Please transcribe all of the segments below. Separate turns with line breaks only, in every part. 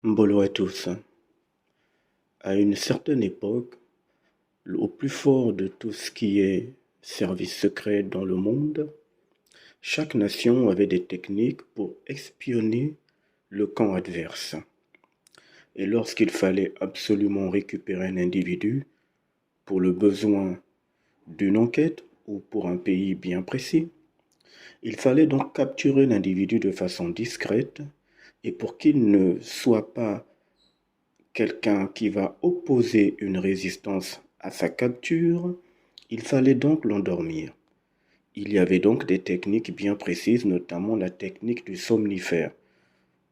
Bonjour à tous. À une certaine époque, au plus fort de tout ce qui est service secret dans le monde, chaque nation avait des techniques pour espionner le camp adverse. Et lorsqu'il fallait absolument récupérer un individu pour le besoin d'une enquête ou pour un pays bien précis, il fallait donc capturer l'individu de façon discrète et pour qu'il ne soit pas quelqu'un qui va opposer une résistance à sa capture, il fallait donc l'endormir. Il y avait donc des techniques bien précises, notamment la technique du somnifère,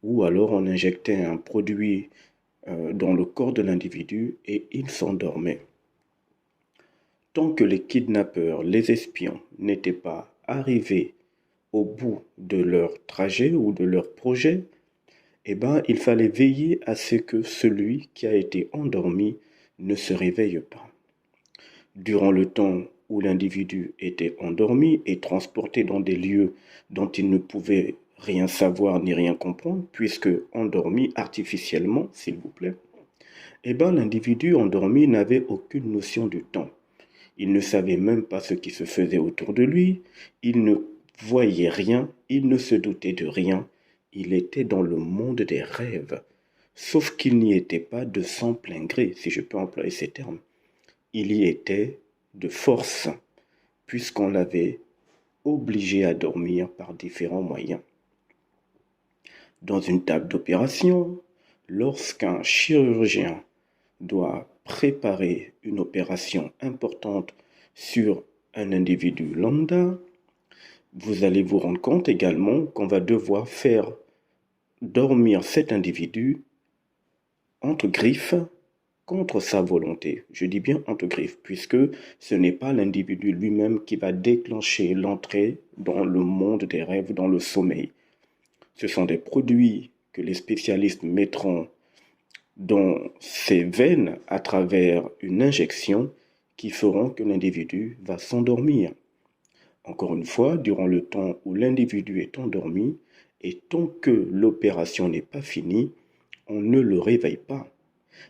où alors on injectait un produit dans le corps de l'individu et il s'endormait. Tant que les kidnappeurs, les espions n'étaient pas arrivés au bout de leur trajet ou de leur projet, il fallait veiller à ce que celui qui a été endormi ne se réveille pas. Durant le temps où l'individu était endormi et transporté dans des lieux dont il ne pouvait rien savoir ni rien comprendre, puisque endormi artificiellement, s'il vous plaît, l'individu endormi n'avait aucune notion du temps. Il ne savait même pas ce qui se faisait autour de lui, il ne voyait rien, il ne se doutait de rien, il était dans le monde des rêves. Sauf qu'il n'y était pas de son plein gré, si je peux employer ces termes. Il y était de force, puisqu'on l'avait obligé à dormir par différents moyens. Dans une table d'opération, lorsqu'un chirurgien doit préparer une opération importante sur un individu lambda, vous allez vous rendre compte également qu'on va devoir faire dormir cet individu entre griffes contre sa volonté. Je dis bien entre griffes, puisque ce n'est pas l'individu lui-même qui va déclencher l'entrée dans le monde des rêves, dans le sommeil. Ce sont des produits que les spécialistes mettront dans ses veines à travers une injection qui feront que l'individu va s'endormir. Encore une fois, durant le temps où l'individu est endormi, et tant que l'opération n'est pas finie, on ne le réveille pas.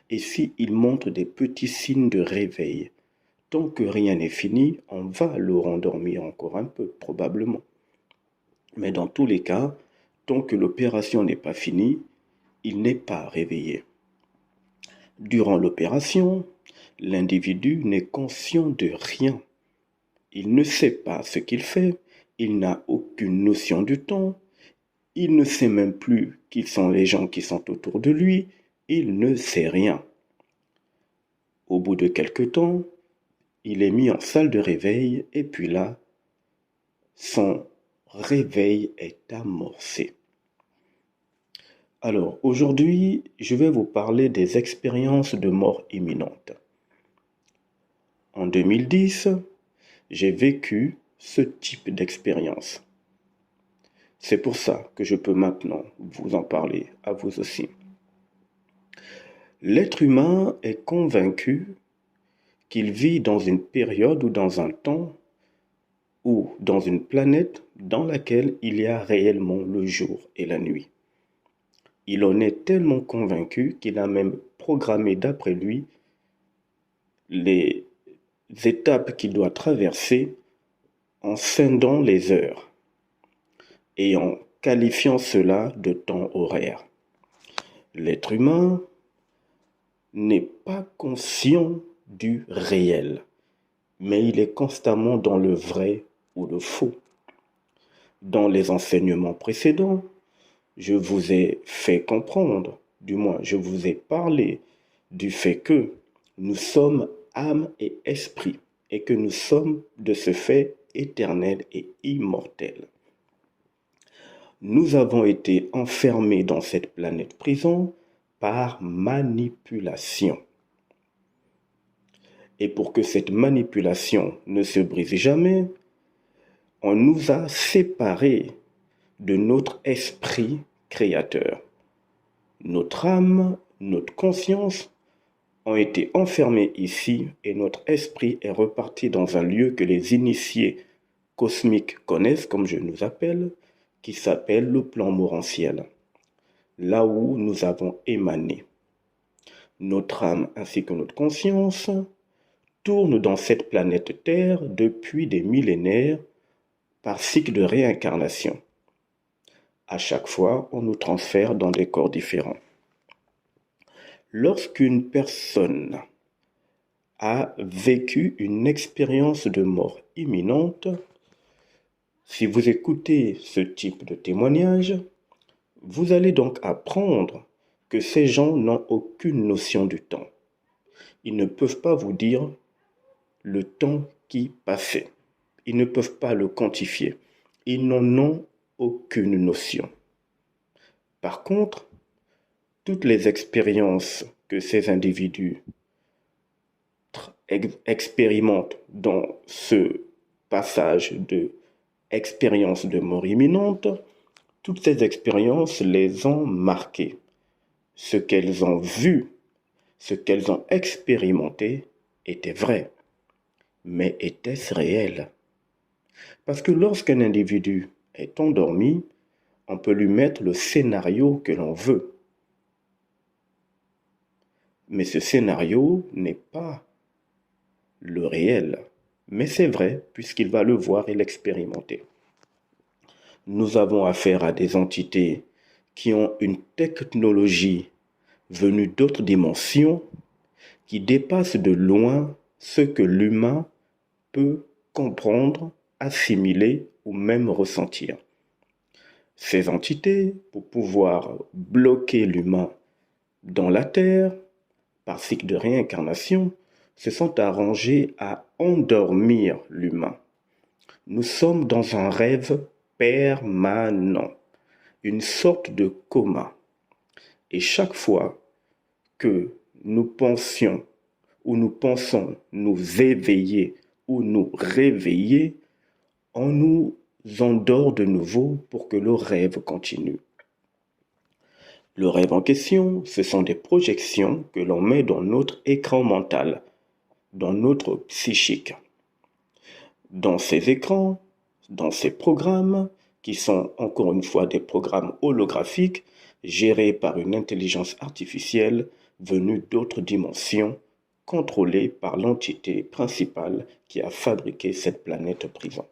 Et s'il montre des petits signes de réveil, tant que rien n'est fini, on va le rendormir encore un peu, probablement. Mais dans tous les cas, tant que l'opération n'est pas finie, il n'est pas réveillé. Durant l'opération, l'individu n'est conscient de rien. Il ne sait pas ce qu'il fait, il n'a aucune notion du temps, il ne sait même plus qui sont les gens qui sont autour de lui, il ne sait rien. Au bout de quelque temps, il est mis en salle de réveil et puis là, son réveil est amorcé. Alors, aujourd'hui, je vais vous parler des expériences de mort imminente. En 2010, j'ai vécu ce type d'expérience. C'est pour ça que je peux maintenant vous en parler à vous aussi. L'être humain est convaincu qu'il vit dans une période ou dans un temps ou dans une planète dans laquelle il y a réellement le jour et la nuit. Il en est tellement convaincu qu'il a même programmé d'après lui les étapes qu'il doit traverser en scindant les heures et en qualifiant cela de temps horaire. L'être humain n'est pas conscient du réel, mais il est constamment dans le vrai ou le faux. Dans les enseignements précédents, je vous ai fait comprendre, du moins je vous ai parlé du fait que nous sommes âme et esprit et que nous sommes de ce fait éternels et immortels. Nous avons été enfermés dans cette planète prison par manipulation. Et pour que cette manipulation ne se brise jamais, on nous a séparés de notre esprit créateur. Notre âme, notre conscience ont été enfermés ici et notre esprit est reparti dans un lieu que les initiés cosmiques connaissent, comme je nous appelle, qui s'appelle le plan morantiel. là où nous avons émané. Notre âme ainsi que notre conscience tournent dans cette planète Terre depuis des millénaires par cycle de réincarnation. À chaque fois, on nous transfère dans des corps différents. Lorsqu'une personne a vécu une expérience de mort imminente, si vous écoutez ce type de témoignage, vous allez donc apprendre que ces gens n'ont aucune notion du temps. Ils ne peuvent pas vous dire le temps qui passait. Ils ne peuvent pas le quantifier. Ils n'en ont aucune notion. Par contre, toutes les expériences que ces individus expérimentent dans ce passage de expérience de mort imminente, toutes ces expériences les ont marquées. Ce qu'elles ont vu, ce qu'elles ont expérimenté était vrai. Mais était-ce réel? Parce que lorsqu'un individu est endormi, on peut lui mettre le scénario que l'on veut. Mais ce scénario n'est pas le réel. Mais c'est vrai, puisqu'il va le voir et l'expérimenter. Nous avons affaire à des entités qui ont une technologie venue d'autres dimensions qui dépasse de loin ce que l'humain peut comprendre, assimiler ou même ressentir. Ces entités, pour pouvoir bloquer l'humain dans la Terre, par cycle de réincarnation, se sont arrangées à endormir l'humain. Nous sommes dans un rêve permanent, une sorte de coma. Et chaque fois que nous pensions ou nous pensons nous éveiller ou nous réveiller, on nous endort de nouveau pour que le rêve continue. Le rêve en question, ce sont des projections que l'on met dans notre écran mental, dans notre psychique. Dans ces écrans, dans ces programmes, qui sont encore une fois des programmes holographiques, gérés par une intelligence artificielle venue d'autres dimensions, contrôlée par l'entité principale qui a fabriqué cette planète prison.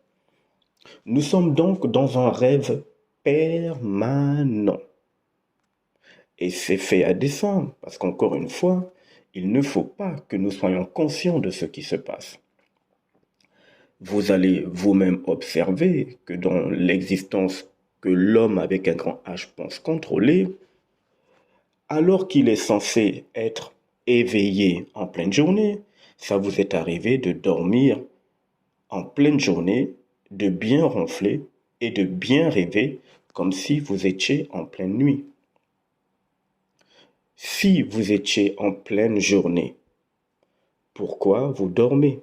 Nous sommes donc dans un rêve permanent. Et c'est fait à dessein, parce qu'encore une fois, il ne faut pas que nous soyons conscients de ce qui se passe. Vous allez vous-même observer que dans l'existence que l'homme avec un grand H pense contrôler, alors qu'il est censé être éveillé en pleine journée, ça vous est arrivé de dormir en pleine journée, de bien ronfler et de bien rêver comme si vous étiez en pleine nuit. Si vous étiez en pleine journée, pourquoi vous dormez?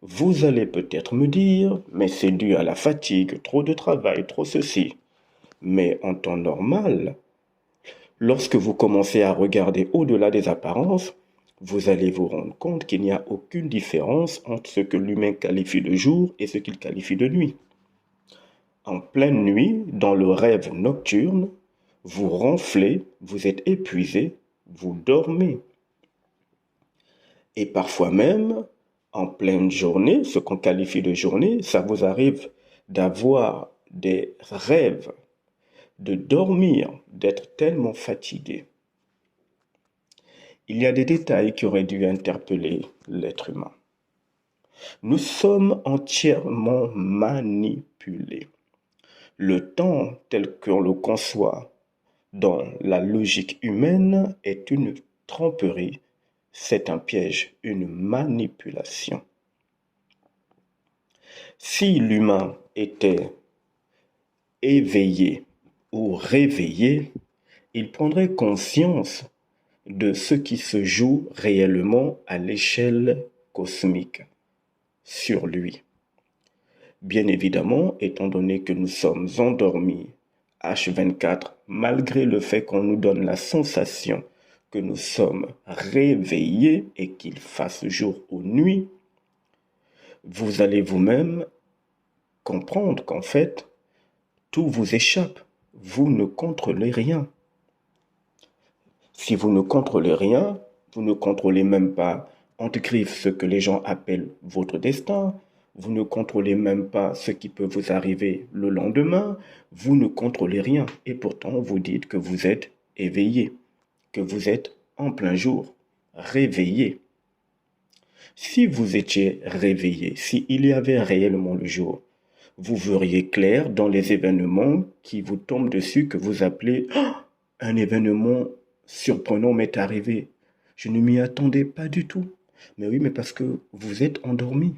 Vous allez peut-être me dire, mais c'est dû à la fatigue, trop de travail, trop ceci. Mais en temps normal, lorsque vous commencez à regarder au-delà des apparences, vous allez vous rendre compte qu'il n'y a aucune différence entre ce que l'humain qualifie de jour et ce qu'il qualifie de nuit. En pleine nuit, dans le rêve nocturne, vous ronflez, vous êtes épuisé, vous dormez. Et parfois même, en pleine journée, ce qu'on qualifie de journée, ça vous arrive d'avoir des rêves, de dormir, d'être tellement fatigué. Il y a des détails qui auraient dû interpeller l'être humain. Nous sommes entièrement manipulés. Le temps tel qu'on le conçoit dans la logique humaine est une tromperie, c'est un piège, une manipulation. Si l'humain était éveillé ou réveillé, il prendrait conscience de ce qui se joue réellement à l'échelle cosmique sur lui. Bien évidemment, étant donné que nous sommes endormis H24, malgré le fait qu'on nous donne la sensation que nous sommes réveillés et qu'il fasse jour ou nuit, vous allez vous-même comprendre qu'en fait, tout vous échappe. vous ne contrôlez rien. Si vous ne contrôlez rien, vous ne contrôlez même pas, entre griffes, ce que les gens appellent votre destin, vous ne contrôlez même pas ce qui peut vous arriver le lendemain, vous ne contrôlez rien. Et pourtant, vous dites que vous êtes éveillé, que vous êtes en plein jour, réveillé. Si vous étiez réveillé, s'il y avait réellement le jour, vous verriez clair dans les événements qui vous tombent dessus que vous appelez un événement surprenant m'est arrivé. Je ne m'y attendais pas du tout. Mais oui, mais parce que vous êtes endormi.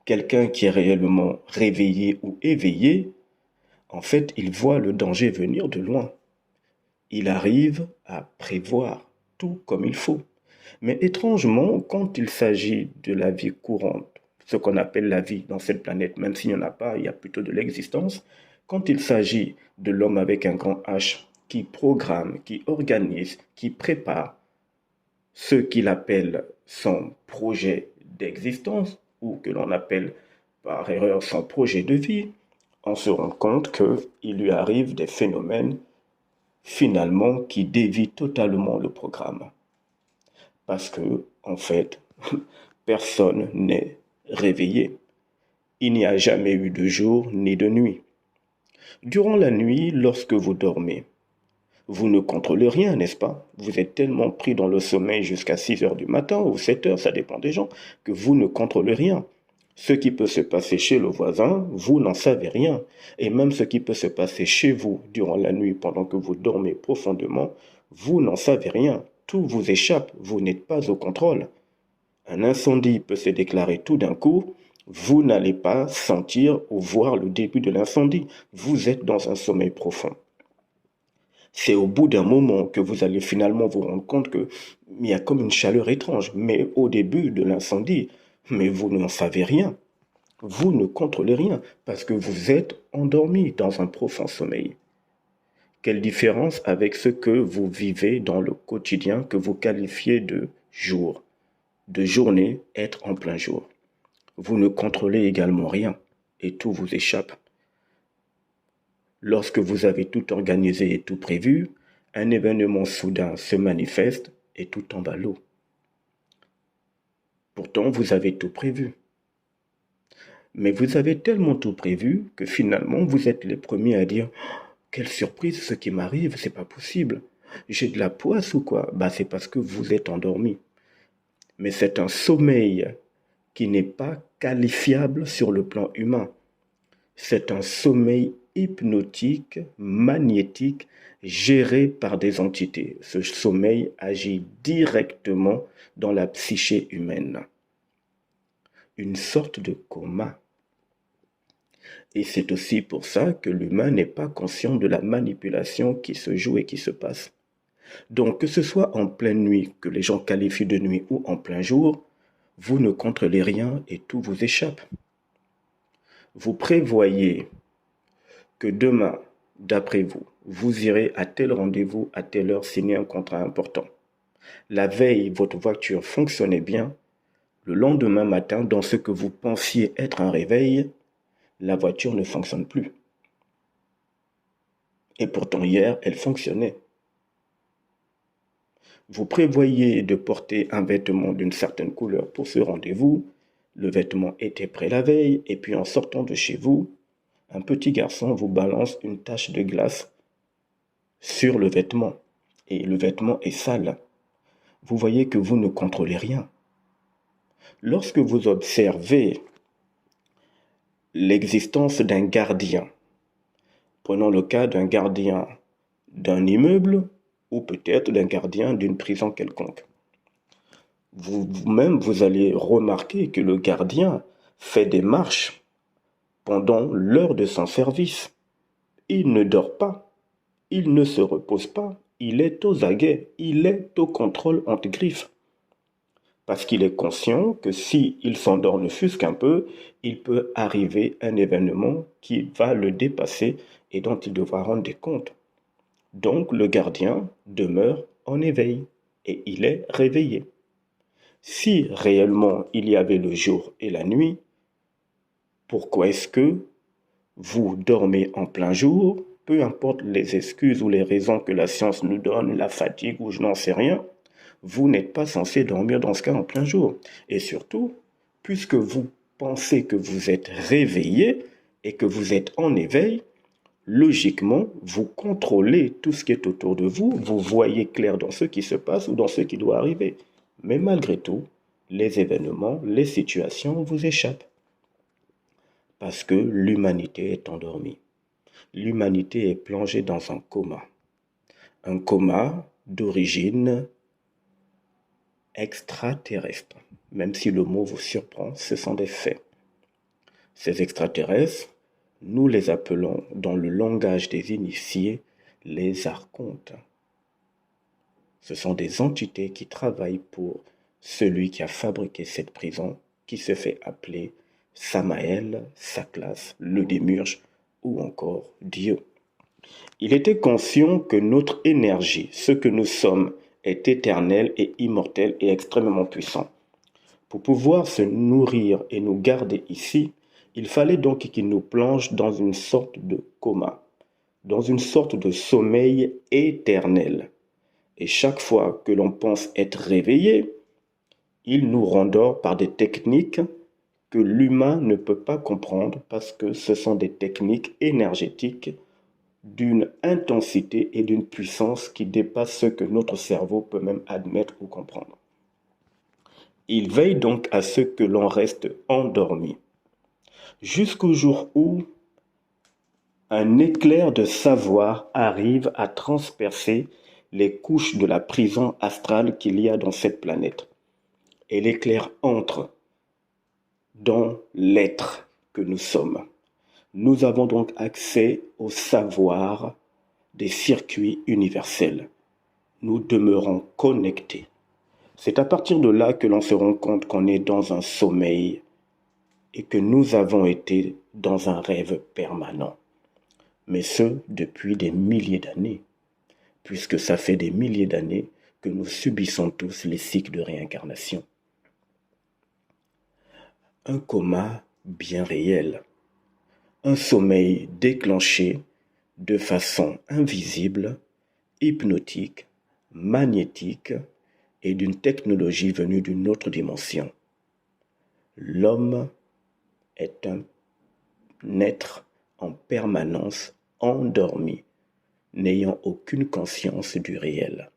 Quelqu'un qui est réellement réveillé ou éveillé, en fait, il voit le danger venir de loin. Il arrive à prévoir tout comme il faut. Mais étrangement, quand il s'agit de la vie courante, ce qu'on appelle la vie dans cette planète, même s'il n'y en a pas, il y a plutôt de l'existence, quand il s'agit de l'homme avec un grand H qui programme, qui organise, qui prépare ce qu'il appelle son projet d'existence, ou que l'on appelle par erreur son projet de vie, on se rend compte qu'il lui arrive des phénomènes finalement qui dévient totalement le programme. Parce que, en fait, personne n'est réveillé. Il n'y a jamais eu de jour ni de nuit. Durant la nuit, lorsque vous dormez, vous ne contrôlez rien, n'est-ce pas? Vous êtes tellement pris dans le sommeil jusqu'à 6 heures du matin ou 7 heures, ça dépend des gens, que vous ne contrôlez rien. Ce qui peut se passer chez le voisin, vous n'en savez rien. Et même ce qui peut se passer chez vous durant la nuit pendant que vous dormez profondément, vous n'en savez rien. Tout vous échappe, vous n'êtes pas au contrôle. Un incendie peut se déclarer tout d'un coup, vous n'allez pas sentir ou voir le début de l'incendie. Vous êtes dans un sommeil profond. C'est au bout d'un moment que vous allez finalement vous rendre compte qu'il y a comme une chaleur étrange. Mais au début de l'incendie, mais vous n'en savez rien. Vous ne contrôlez rien parce que vous êtes endormi dans un profond sommeil. Quelle différence avec ce que vous vivez dans le quotidien que vous qualifiez de jour, de journée, être en plein jour. Vous ne contrôlez également rien et tout vous échappe. Lorsque vous avez tout organisé et tout prévu, un événement soudain se manifeste et tout tombe à l'eau. Pourtant, vous avez tout prévu. Mais vous avez tellement tout prévu que finalement, vous êtes les premiers à dire « Quelle surprise, ce qui m'arrive, c'est pas possible. J'ai de la poisse ou quoi ?» Bah, c'est parce que vous êtes endormi. Mais c'est un sommeil qui n'est pas qualifiable sur le plan humain. C'est un sommeil hypnotique, magnétique, géré par des entités. Ce sommeil agit directement dans la psyché humaine. Une sorte de coma. Et c'est aussi pour ça que l'humain n'est pas conscient de la manipulation qui se joue et qui se passe. Donc que ce soit en pleine nuit, que les gens qualifient de nuit, ou en plein jour, vous ne contrôlez rien et tout vous échappe. Vous prévoyez que demain, d'après vous, vous irez à tel rendez-vous, à telle heure signer un contrat important. La veille, votre voiture fonctionnait bien. Le lendemain matin, dans ce que vous pensiez être un réveil, la voiture ne fonctionne plus. Et pourtant hier, elle fonctionnait. Vous prévoyez de porter un vêtement d'une certaine couleur pour ce rendez-vous. Le vêtement était prêt la veille et puis en sortant de chez vous, un petit garçon vous balance une tache de glace sur le vêtement et le vêtement est sale. Vous voyez que vous ne contrôlez rien. Lorsque vous observez l'existence d'un gardien, prenons le cas d'un gardien d'un immeuble ou peut-être d'un gardien d'une prison quelconque. Vous-même, vous allez remarquer que le gardien fait des marches pendant l'heure de son service. Il ne dort pas, il ne se repose pas, il est aux aguets, il est au contrôle entre griffes. Parce qu'il est conscient que s'il s'endort ne fût-ce qu'un peu, il peut arriver un événement qui va le dépasser et dont il devra rendre des comptes. Donc le gardien demeure en éveil et il est réveillé. Si réellement il y avait le jour et la nuit, pourquoi est-ce que vous dormez en plein jour peu importe les excuses ou les raisons que la science nous donne, la fatigue ou je n'en sais rien, vous n'êtes pas censé dormir dans ce cas en plein jour. Et surtout, puisque vous pensez que vous êtes réveillé et que vous êtes en éveil, logiquement, vous contrôlez tout ce qui est autour de vous, vous voyez clair dans ce qui se passe ou dans ce qui doit arriver. Mais malgré tout, les événements, les situations vous échappent. Parce que l'humanité est endormie. L'humanité est plongée dans un coma. Un coma d'origine extraterrestre. Même si le mot vous surprend, ce sont des faits. Ces extraterrestres, nous les appelons dans le langage des initiés les archontes. Ce sont des entités qui travaillent pour celui qui a fabriqué cette prison, qui se fait appeler Samael, Saklas, le démiurge ou encore Dieu. Il était conscient que notre énergie, ce que nous sommes, est éternel et immortel et extrêmement puissant. Pour pouvoir se nourrir et nous garder ici, il fallait donc qu'il nous plonge dans une sorte de coma, dans une sorte de sommeil éternel. Et chaque fois que l'on pense être réveillé, il nous rendort par des techniques que l'humain ne peut pas comprendre parce que ce sont des techniques énergétiques d'une intensité et d'une puissance qui dépasse ce que notre cerveau peut même admettre ou comprendre. Il veille donc à ce que l'on reste endormi, jusqu'au jour où un éclair de savoir arrive à transpercer les couches de la prison astrale qu'il y a dans cette planète. Et l'éclair entre dans l'être que nous sommes. Nous avons donc accès au savoir des circuits universels. Nous demeurons connectés. C'est à partir de là que l'on se rend compte qu'on est dans un sommeil et que nous avons été dans un rêve permanent. Mais ce, depuis des milliers d'années, puisque ça fait des milliers d'années que nous subissons tous les cycles de réincarnation. Un coma bien réel, un sommeil déclenché de façon invisible, hypnotique, magnétique et d'une technologie venue d'une autre dimension. L'homme est un être en permanence endormi, n'ayant aucune conscience du réel,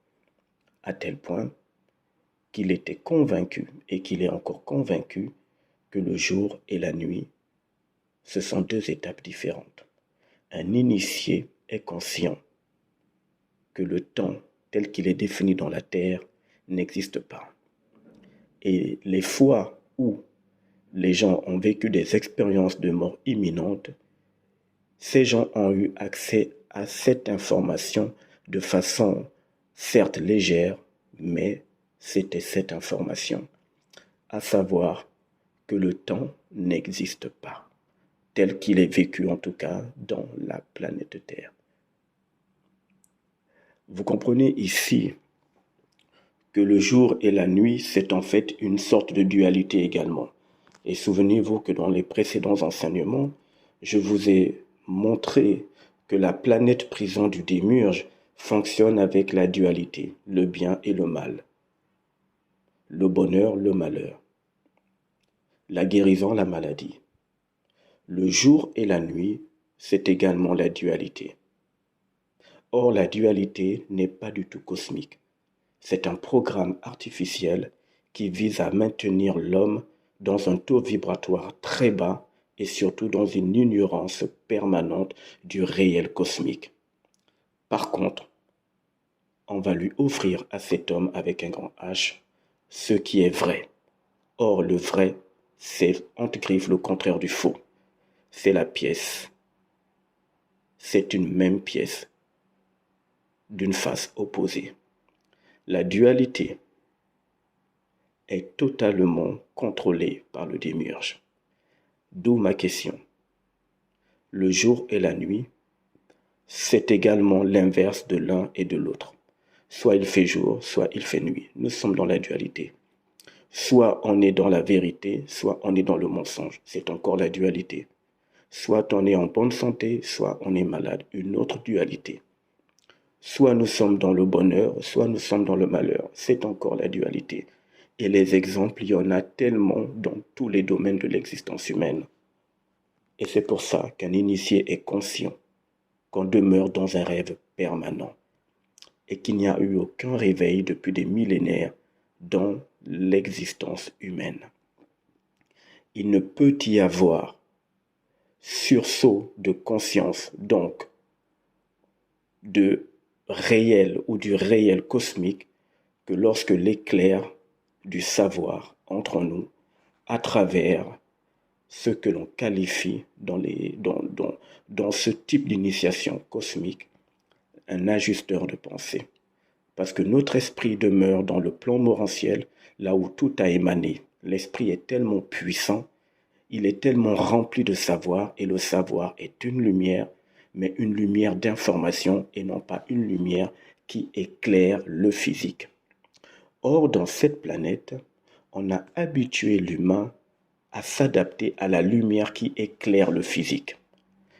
à tel point qu'il était convaincu et qu'il est encore convaincu que le jour et la nuit, ce sont deux étapes différentes. Un initié est conscient que le temps tel qu'il est défini dans la Terre n'existe pas. Et les fois où les gens ont vécu des expériences de mort imminente, ces gens ont eu accès à cette information de façon certes légère, mais c'était cette information, à savoir que le temps n'existe pas, tel qu'il est vécu en tout cas dans la planète Terre. Vous comprenez ici que le jour et la nuit, c'est en fait une sorte de dualité également. Et souvenez-vous que dans les précédents enseignements, je vous ai montré que la planète prison du démiurge fonctionne avec la dualité, le bien et le mal, le bonheur, le malheur, la guérison, la maladie. Le jour et la nuit, c'est également la dualité. Or, la dualité n'est pas du tout cosmique. C'est un programme artificiel qui vise à maintenir l'homme dans un taux vibratoire très bas et surtout dans une ignorance permanente du réel cosmique. Par contre, on va lui offrir à cet homme avec un grand H ce qui est vrai. Or, le vrai, c'est entre griffes le contraire du faux. C'est la pièce. C'est une même pièce d'une face opposée. La dualité est totalement contrôlée par le démiurge. D'où ma question. Le jour et la nuit, c'est également l'inverse de l'un et de l'autre. Soit il fait jour, soit il fait nuit. Nous sommes dans la dualité. Soit on est dans la vérité, soit on est dans le mensonge. C'est encore la dualité. Soit on est en bonne santé, soit on est malade. Une autre dualité. Soit nous sommes dans le bonheur, soit nous sommes dans le malheur. C'est encore la dualité. Et les exemples, il y en a tellement dans tous les domaines de l'existence humaine. Et c'est pour ça qu'un initié est conscient qu'on demeure dans un rêve permanent et qu'il n'y a eu aucun réveil depuis des millénaires dans l'existence humaine. Il ne peut y avoir sursaut de conscience, donc de réel ou du réel cosmique, que lorsque l'éclair du savoir entre en nous à travers ce que l'on qualifie dans ce type d'initiation cosmique un ajusteur de pensée. Parce que notre esprit demeure dans le plan morantiel, là où tout a émané. L'esprit est tellement puissant, il est tellement rempli de savoir, et le savoir est une lumière, mais une lumière d'information et non pas une lumière qui éclaire le physique. Or, dans cette planète, on a habitué l'humain à s'adapter à la lumière qui éclaire le physique.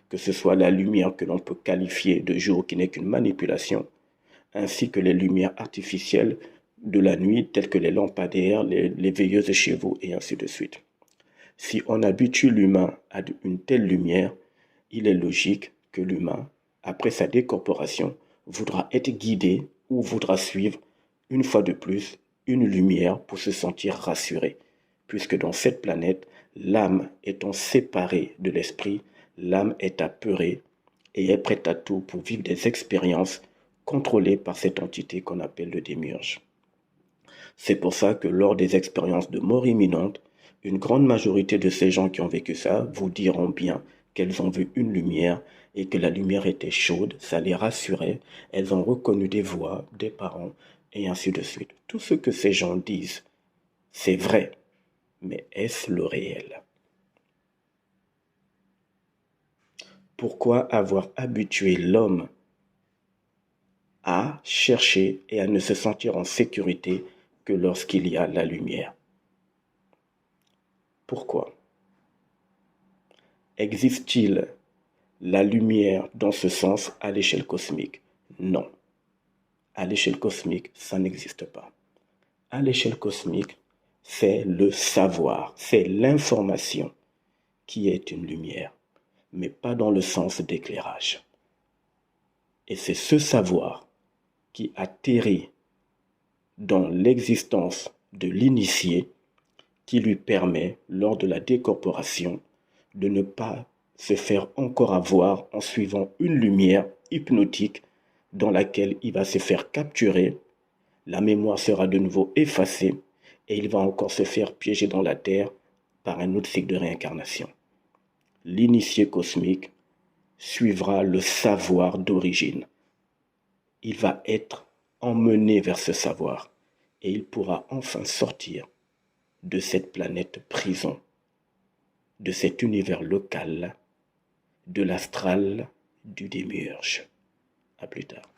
Que ce soit la lumière que l'on peut qualifier de jour qui n'est qu'une manipulation, ainsi que les lumières artificielles de la nuit telles que les lampadaires, les veilleuses chez vous et ainsi de suite. Si on habitue l'humain à une telle lumière, il est logique que l'humain, après sa décorporation, voudra être guidé ou voudra suivre, une fois de plus, une lumière pour se sentir rassuré. Puisque dans cette planète, l'âme étant séparée de l'esprit, l'âme est apeurée et est prête à tout pour vivre des expériences contrôlées par cette entité qu'on appelle le démiurge. C'est pour ça que lors des expériences de mort imminente, une grande majorité de ces gens qui ont vécu ça vous diront bien qu'elles ont vu une lumière et que la lumière était chaude, ça les rassurait, elles ont reconnu des voix, des parents, et ainsi de suite. Tout ce que ces gens disent, c'est vrai, mais est-ce le réel? Pourquoi avoir habitué l'homme à chercher et à ne se sentir en sécurité que lorsqu'il y a la lumière? Pourquoi? Existe-t-il la lumière dans ce sens à l'échelle cosmique? Non. À l'échelle cosmique, ça n'existe pas. À l'échelle cosmique, c'est le savoir, c'est l'information qui est une lumière, mais pas dans le sens d'éclairage. Et c'est ce savoir qui atterrit dans l'existence de l'initié qui lui permet, lors de la décorporation, de ne pas se faire encore avoir en suivant une lumière hypnotique dans laquelle il va se faire capturer, la mémoire sera de nouveau effacée et il va encore se faire piéger dans la terre par un autre cycle de réincarnation. L'initié cosmique suivra le savoir d'origine. Il va être emmené vers ce savoir et il pourra enfin sortir de cette planète prison, de cet univers local, de l'astral du démiurge. À plus tard.